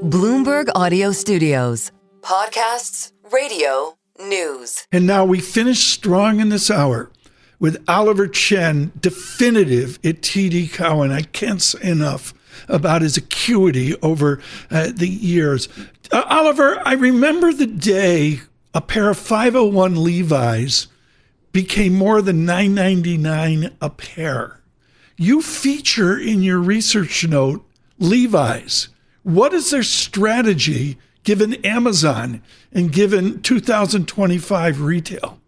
Bloomberg Audio Studios. Podcasts, radio, news. And now we finish strong in this hour with Oliver Chen, definitive at TD Cowen. I can't say enough about his acuity over the years. Oliver, I remember the day a pair of 501 Levi's became more than $9.99 a pair. You feature in your research note Levi's. What is their strategy given Amazon and given 2025 retail?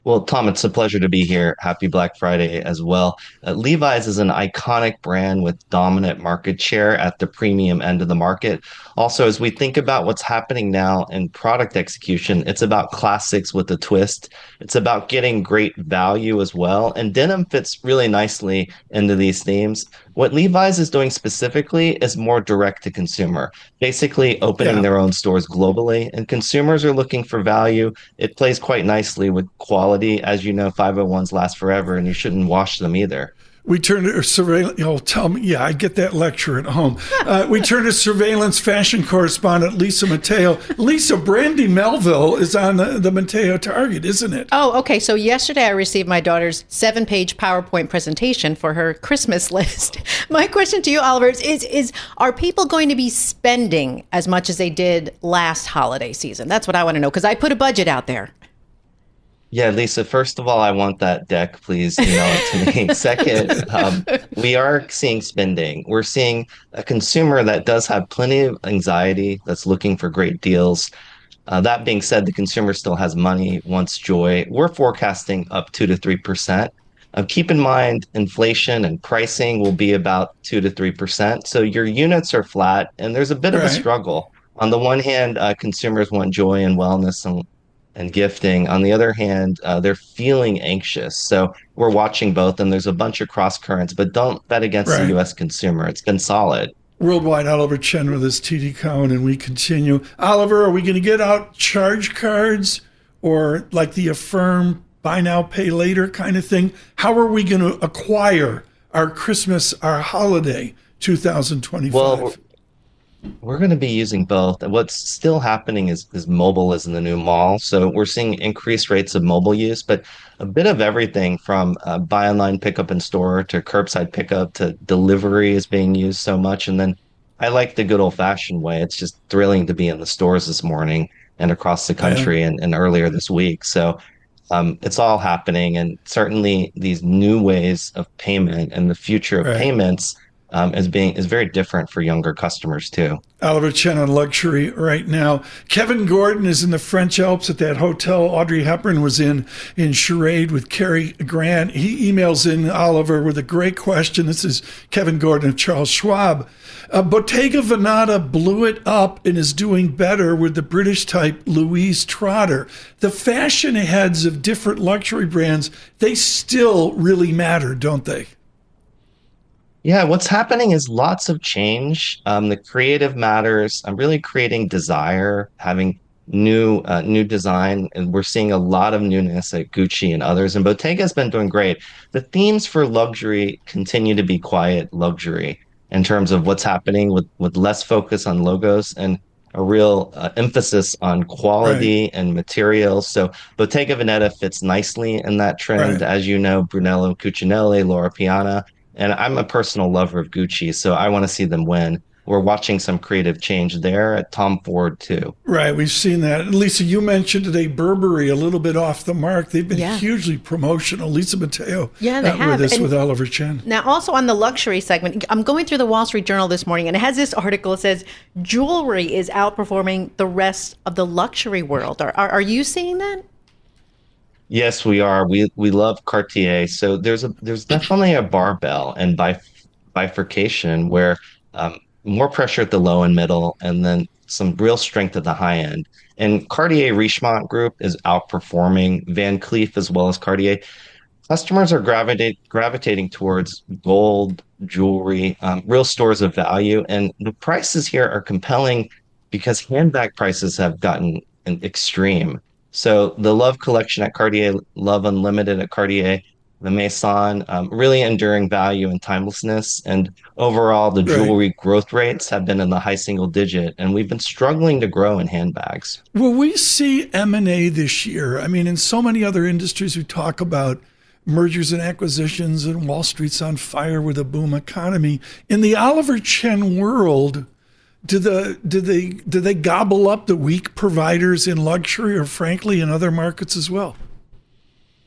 Well, Tom, it's a pleasure to be here. Happy Black Friday as well. Levi's is an iconic brand with dominant market share at the premium end of the market. Also, as we think about what's happening now in product execution, it's about classics with a twist. It's about getting great value as well. And denim fits really nicely into these themes. What Levi's is doing specifically is more direct to consumer, basically opening their own stores globally, and consumers are looking for value. It plays quite nicely with quality. As you know, 501s last forever, and you shouldn't wash them either. We turn to surveillance. Tell me, yeah, I get that lecture at home. We turn to surveillance fashion correspondent Lisa Mateo. Lisa, Brandy Melville is on the Mateo target, isn't it? Oh, okay. So yesterday I received my daughter's 7-page PowerPoint presentation for her Christmas list. My question to you, Oliver, is are people going to be spending as much as they did last holiday season? That's what I want to know, because I put a budget out there. Yeah, Lisa, first of all, I want that deck. Please email it to me. Second, we are seeing spending. We're seeing a consumer that does have plenty of anxiety, that's looking for great deals. That being said, the consumer still has money, wants joy. We're forecasting up 2 to 3%. Keep in mind, inflation and pricing will be about 2 to 3%. So your units are flat, and there's a bit of a struggle. On the one hand, consumers want joy and wellness and gifting. On the other hand, they're feeling anxious. So we're watching both, and there's a bunch of cross currents, but don't bet against the U.S. consumer. It's been solid. Worldwide, Oliver Chen with us, TD Cowen, and we continue. Oliver, are we going to get out charge cards or like the Affirm buy now, pay later kind of thing? How are we going to acquire our Christmas, our holiday 2025? Well, we're going to be using both. What's still happening is mobile is in the new mall. So we're seeing increased rates of mobile use, but a bit of everything from buy online, pick up in store to curbside pickup to delivery is being used so much. And then I like the good old fashioned way. It's just thrilling to be in the stores this morning and across the country and earlier this week. So it's all happening. And certainly these new ways of payment and the future of payments is very different for younger customers too. Oliver Chen on luxury right now. Kevin Gordon is in the French Alps at that hotel Audrey Hepburn was in Charade with Cary Grant. He emails in, Oliver, with a great question. This is Kevin Gordon of Charles Schwab. Bottega Veneta blew it up and is doing better with the British type Louise Trotter. The fashion heads of different luxury brands, they still really matter, don't they? Yeah, what's happening is lots of change. The creative matters. I'm really creating desire, having new design, and we're seeing a lot of newness at Gucci and others. And Bottega has been doing great. The themes for luxury continue to be quiet luxury in terms of what's happening with less focus on logos and a real emphasis on quality and materials. So Bottega Veneta fits nicely in that trend. As you know, Brunello Cucinelli, Loro Piana. And I'm a personal lover of Gucci, so I want to see them win. We're watching some creative change there at Tom Ford, too. Right, we've seen that. Lisa, you mentioned today Burberry, a little bit off the mark. They've been hugely promotional. Lisa Mateo they have. With us with Oliver Chen. Now, also on the luxury segment, I'm going through the Wall Street Journal this morning, and it has this article. It says, jewelry is outperforming the rest of the luxury world. Are you seeing that? Yes, we are. We love Cartier. So there's definitely a barbell and bifurcation where more pressure at the low and middle, and then some real strength at the high end. And Cartier Richemont Group is outperforming Van Cleef as well as Cartier. Customers are gravitating towards gold, jewelry, real stores of value, and the prices here are compelling because handbag prices have gotten extreme. So the Love collection at Cartier, Love Unlimited at Cartier, the Maison, really enduring value and timelessness. And overall, the Right. jewelry growth rates have been in the high single digit, and we've been struggling to grow in handbags. Will we see M&A this year? I mean, in so many other industries, we talk about mergers and acquisitions, and Wall Street's on fire with a boom economy. In the Oliver Chen world, do they gobble up the weak providers in luxury, or frankly in other markets as well?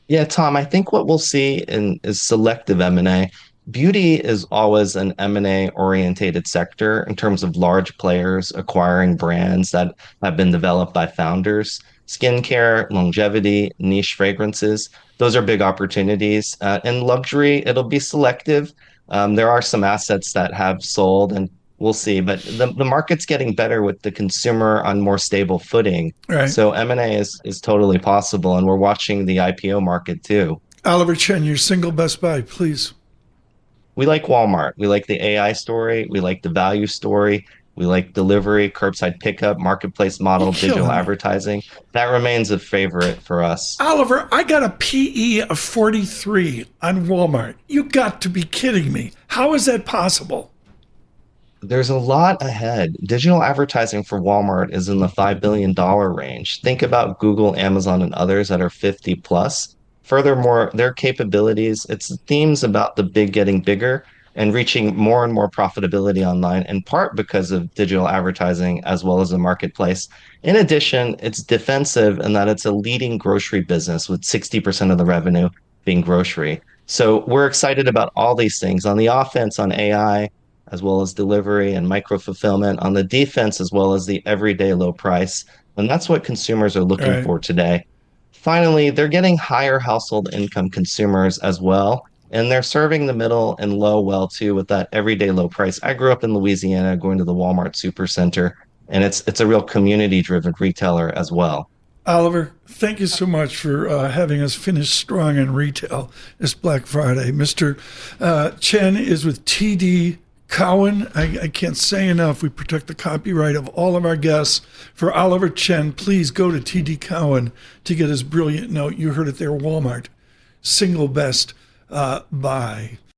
Yeah, Tom, I think what we'll see is selective M&A. Beauty is always an M&A orientated sector in terms of large players acquiring brands that have been developed by founders. Skincare, longevity, niche fragrances, those are big opportunities. In luxury, it'll be selective. There are some assets that have sold, and we'll see. But the market's getting better with the consumer on more stable footing. Right. So M&A is totally possible, and we're watching the IPO market too. Oliver Chen, your single best buy, please. We like Walmart. We like the AI story. We like the value story. We like delivery, curbside pickup, marketplace model, You're digital killing me. advertising. That remains a favorite for us. Oliver, I got a PE of 43 on Walmart. You got to be kidding me. How is that possible? There's a lot ahead. Digital advertising for Walmart is in the $5 billion range. Think about Google, Amazon, and others that are 50 plus. Furthermore, their capabilities, it's themes about the big getting bigger and reaching more and more profitability online, in part because of digital advertising as well as the marketplace. In addition, it's defensive in that it's a leading grocery business with 60% of the revenue being grocery. So we're excited about all these things on the offense, on AI, as well as delivery and micro fulfillment, on the defense, as well as the everyday low price. And that's what consumers are All looking right. for today. Finally, they're getting higher household income consumers as well. And they're serving the middle and low well too with that everyday low price. I grew up in Louisiana going to the Walmart Supercenter, and it's a real community driven retailer as well. Oliver, thank you so much for having us finish strong in retail this Black Friday. Mr. Chen is with TD Cowen. I can't say enough. We protect the copyright of all of our guests. For Oliver Chen, please go to TD Cowen to get his brilliant note. You heard it there, Walmart. Single best buy.